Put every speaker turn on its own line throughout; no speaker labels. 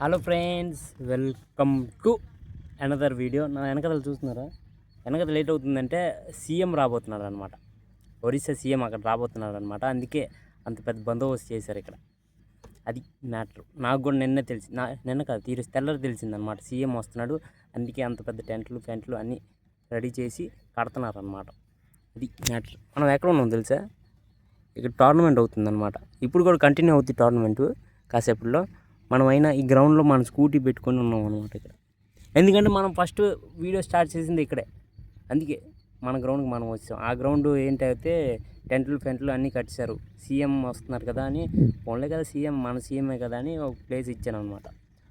Hello friends, welcome to another video. నా వెనకతలు చూస్తున్నారా? వెనకత late అవుతుందంటే సీఎం రాబోతున్నాడు అనమాట. ఒరిస్సా సీఎం అక్కడ రాబోతున్నాడు అనమాట. అందుకే అంత పెద్ద బందోబస్తు చేశారు ఇక్కడ. అది మ్యాటర్. నాకు కూడా నిన్నే తెలిసి నిన్న కాదు, తెల్లరి తెలిసిందనమాట. సీఎం వస్తున్నాడు, అందుకే అంత పెద్ద టెంట్లు అన్నీ రెడీ చేసి కడుతున్నారు అనమాట. అది మ్యాటర్. మనం ఎక్కడ ఉన్నాం తెలుసా? ఇక్కడ టోర్నమెంట్ అవుతుందన్నమాట. ఇప్పుడు కూడా కంటిన్యూ అవుతుంది టోర్నమెంటు. కాసేపుల్లో మనమైనా ఈ గ్రౌండ్లో మన స్కూటీ పెట్టుకొని ఉన్నాం అనమాట ఇక్కడ. ఎందుకంటే మనం ఫస్ట్ వీడియో స్టార్ట్ చేసింది ఇక్కడే, అందుకే మన గ్రౌండ్కి మనం వచ్చాం. ఆ గ్రౌండ్ ఏంటైతే టెంట్లు అన్నీ కట్టారు. సీఎం వస్తున్నారు కదా అని, ఓన్లే కదా సీఎం, మన సీఎంఏ కదా అని ఒక ప్లేస్ ఇచ్చాను అనమాట.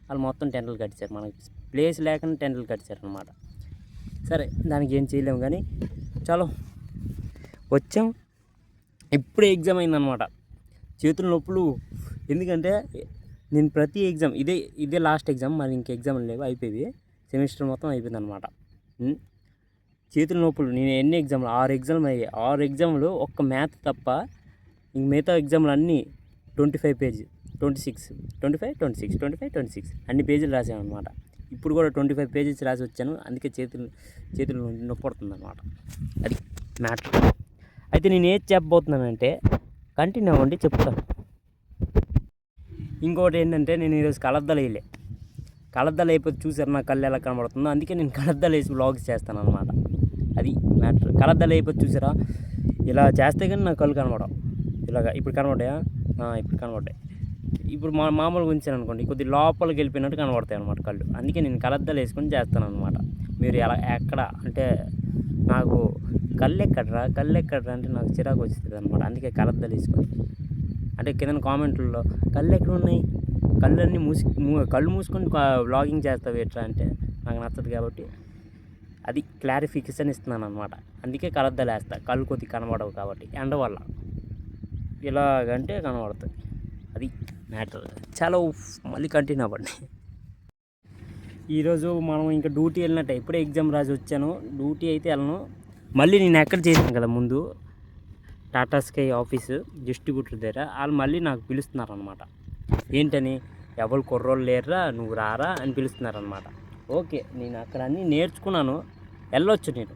వాళ్ళు మొత్తం టెంట్లు కట్టారు, మనకి ప్లేస్ లేకుండా టెంట్లు కట్టారు అనమాట. సరే, దానికి ఏం చేయలేము కానీ చలో వచ్చాం. ఇప్పుడే ఎగ్జామ్ అయిందనమాట. చేతుల నొప్పులు. ఎందుకంటే నేను ప్రతి ఎగ్జామ్ ఇదే లాస్ట్ ఎగ్జామ్, మరి ఇంక ఎగ్జామ్ లేవు, అయిపోయి సెమిస్టర్ మొత్తం అయిపోయింది అనమాట. చేతుల నొప్పులు. నేను ఎన్ని ఎగ్జామ్లు, 6 ఎగ్జామ్లు అయ్యాయి. 6 ఎగ్జామ్లు ఒక్క మ్యాథ్ తప్ప ఇంక మిగతా ఎగ్జామ్లు అన్నీ 25 పేజీ, 26 అన్ని పేజీలు రాసాను అనమాట. ఇప్పుడు కూడా 25 పేజెస్ రాసి వచ్చాను. అందుకే చేతులు నొప్పి పడుతుంది అనమాట. అది మ్యాథ్. అయితే నేను ఏది చెప్పబోతున్నానంటే కంటిన్యూ అవ్వండి, చెప్తాను. ఇంకోటి ఏంటంటే, నేను ఈరోజు కలద్దాలు అయిపోతే చూసారు నా కళ్ళు ఎలా కనబడుతుందో. అందుకే నేను కలద్దాలు వేసి వ్లాగ్స్ చేస్తాను అనమాట. అది మ్యాటర్. కలద్దాలు అయిపోతే చూసారా, ఇలా చేస్తే కానీ నా కళ్ళు కనబడవు. ఇలాగా ఇప్పుడు కనబడ్డాయా? ఇప్పుడు కనబడ్డాయి. ఇప్పుడు మామూలుగా ఉంచాను అనుకోండి, కొద్ది లోపలికి వెళ్ళిపోయినట్టు కనబడతాయి అనమాట కళ్ళు. అందుకే నేను కలద్దాలు వేసుకొని చేస్తాను అనమాట. మీరు ఎక్కడ అంటే నాకు కళ్ళు ఎక్కడరా అంటే నాకు చిరాకు వచ్చేస్తుంది అనమాట. అందుకే కలద్దాలు వేసుకొని, అంటే కింద కామెంట్లలో కళ్ళు ఎక్కడ ఉన్నాయి, కళ్ళన్నీ కళ్ళు మూసుకొని వ్లాగింగ్ చేస్తావు ఎట్లా అంటే నాకు నచ్చదు. కాబట్టి అది క్లారిఫికేషన్ ఇస్తున్నాను అనమాట. అందుకే కలద్దాలు వేస్తా, కళ్ళు కొద్ది కనబడవు కాబట్టి, ఎండ వల్ల ఇలాగంటే కనబడుతుంది. అది మ్యాటర్. చాలా మళ్ళీ కంటిన్యూ అవ్వండి. ఈరోజు మనం ఇంకా డ్యూటీ వెళ్ళినట్టే. ఇప్పుడే ఎగ్జామ్ రాసి వచ్చాను. డ్యూటీ అయితే వెళ్ళను. మళ్ళీ నేను ఎక్కడ చేశాను కదా ముందు, టాటా స్కై ఆఫీసు డిస్ట్రిబ్యూటర్ దగ్గర, వాళ్ళు మళ్ళీ నాకు పిలుస్తున్నారు అనమాట. ఏంటని, ఎవరు కుర్రోళ్ళు లేరురా, నువ్వు రారా అని పిలుస్తున్నారనమాట. ఓకే, నేను అక్కడ అన్నీ నేర్చుకున్నాను, వెళ్ళొచ్చు. నేను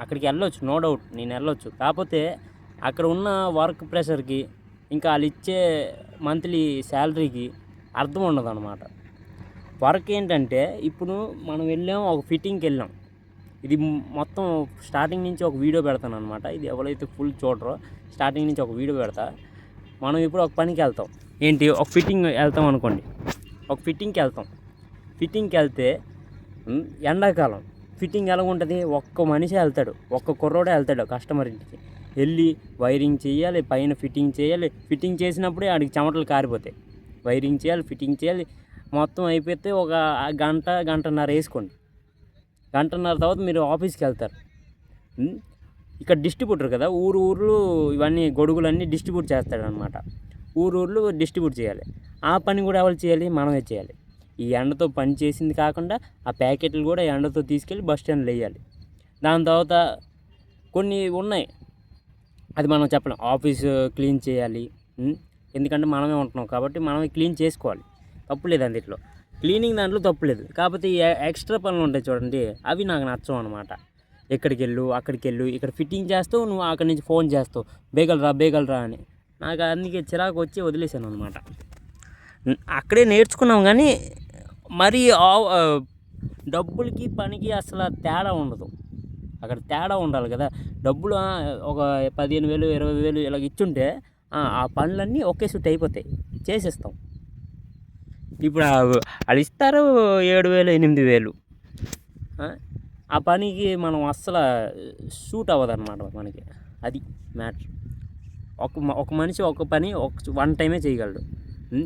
అక్కడికి వెళ్ళొచ్చు, నో డౌట్ నేను వెళ్ళొచ్చు. కాకపోతే అక్కడ ఉన్న వర్క్ ప్రెషర్కి, ఇంకా వాళ్ళు ఇచ్చే మంత్లీ శాలరీకి అర్థం ఉండదు అనమాట. వర్క్ ఏంటంటే, ఇప్పుడు మనం వెళ్ళాం, ఒక ఫిట్టింగ్కి వెళ్ళాం. ఇది మొత్తం స్టార్టింగ్ నుంచి ఒక వీడియో పెడతాను అనమాట. ఇది ఎవరైతే ఫుల్ చూడరో, స్టార్టింగ్ నుంచి ఒక వీడియో పెడతా. మనం ఇప్పుడు ఒక పనికి వెళ్తాం, ఏంటి ఒక ఫిట్టింగ్ వెళ్తాం అనుకోండి. ఒక ఫిట్టింగ్కి వెళ్తే ఎండాకాలం ఫిట్టింగ్ ఎలా ఉంటుంది, ఒక్క మనిషి వెళ్తాడు, ఒక్క కుర్రోడే వెళ్తాడు కస్టమర్ ఇంటికి వెళ్ళి వైరింగ్ చేయాలి, పైన ఫిట్టింగ్ చేయాలి. ఫిట్టింగ్ చేసినప్పుడే ఆడికి చెమటలు కారిపోతాయి. వైరింగ్ చేయాలి, ఫిట్టింగ్ చేయాలి. మొత్తం అయిపోతే ఒక గంటన్నర వేసుకోండి. గంటన్నర తర్వాత మీరు ఆఫీస్కి వెళ్తారు. ఇక్కడ డిస్ట్రిబ్యూటర్ కదా, ఊర్లు ఇవన్నీ గొడుగులన్నీ డిస్ట్రిబ్యూట్ చేస్తాడనమాట. ఊర్లు డిస్ట్రిబ్యూట్ చేయాలి. ఆ పని కూడా ఎవరు చేయాలి? మనమే చేయాలి. ఈ ఎండతో పని చేసింది కాకుండా ఆ ప్యాకెట్లు కూడా ఎండతో తీసుకెళ్ళి బస్ స్టాండ్లో వేయాలి. దాని తర్వాత కొన్ని ఉన్నాయి, అది మనం చెప్పలేం. ఆఫీసు క్లీన్ చేయాలి, ఎందుకంటే మనమే ఉంటున్నాం కాబట్టి మనమే క్లీన్ చేసుకోవాలి. తప్పులేదు అందులో, క్లీనింగ్ దాంట్లో తప్పులేదు. కాకపోతే ఎక్స్ట్రా పనులు ఉంటాయి చూడండి, అవి నాకు నచ్చవు అనమాట. ఎక్కడికి వెళ్ళు, అక్కడికి వెళ్ళు, ఇక్కడ ఫిట్టింగ్ చేస్తావు, నువ్వు అక్కడి నుంచి ఫోన్ చేస్తావు, బేగలరా అని. నాకు అందుకే చిరాకు వచ్చి వదిలేసాను అనమాట. అక్కడే నేర్చుకున్నాం కానీ మరి డబ్బులకి పనికి అసలు తేడా ఉండదు. అక్కడ తేడా ఉండాలి కదా. డబ్బులు ఒక 15,000 20,000 ఇలాగ ఇచ్చుంటే ఆ పనులన్నీ ఒకే సుట్ అయిపోతాయి, చేసేస్తాం. ఇప్పుడు వాళ్ళు ఇస్తారు 7,000 8,000. ఆ పనికి మనం అస్సలు సూట్ అవ్వదు అనమాట మనకి. అది మ్యాటర్. ఒక మనిషి ఒక పని వన్ టైమే చేయగలడు.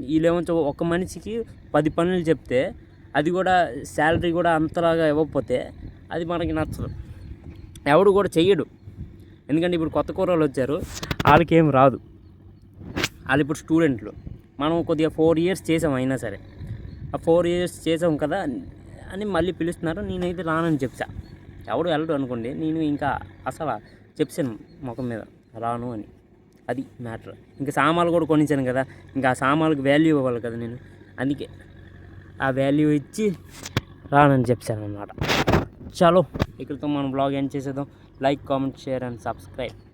వీళ్ళేమో ఒక మనిషికి 10 పనులు చెప్తే, అది కూడా శాలరీ కూడా అంతలాగా ఇవ్వకపోతే అది మనకి నచ్చదు. ఎవడు కూడా చెయ్యడు. ఎందుకంటే ఇప్పుడు కొత్త కూరలు వచ్చారు, వాళ్ళకి ఏం రాదు. వాళ్ళు ఇప్పుడు స్టూడెంట్లు. మనం కొద్దిగా 4 ఇయర్స్ చేసాం, అయినా సరే ఆ 4 ఇయర్స్ చేసాం కదా అని మళ్ళీ పిలుస్తున్నారు. నేనైతే రానని చెప్తా. ఎవడు వెళ్ళడు అనుకోండి, నేను ఇంకా అసలు చెప్పాను ముఖం మీద రాను అని. అది మ్యాటర్. ఇంకా సామాన్లు కూడా కొనిచ్చాను కదా, ఇంకా ఆ సామాన్లకు వాల్యూ ఇవ్వాలి కదా నేను. అందుకే ఆ వాల్యూ ఇచ్చి రానని చెప్పాను అనమాట. చలో ఇక్కడితో మనం బ్లాగ్ ఎండ్ చేసేద్దాం. Like, comment, share and subscribe.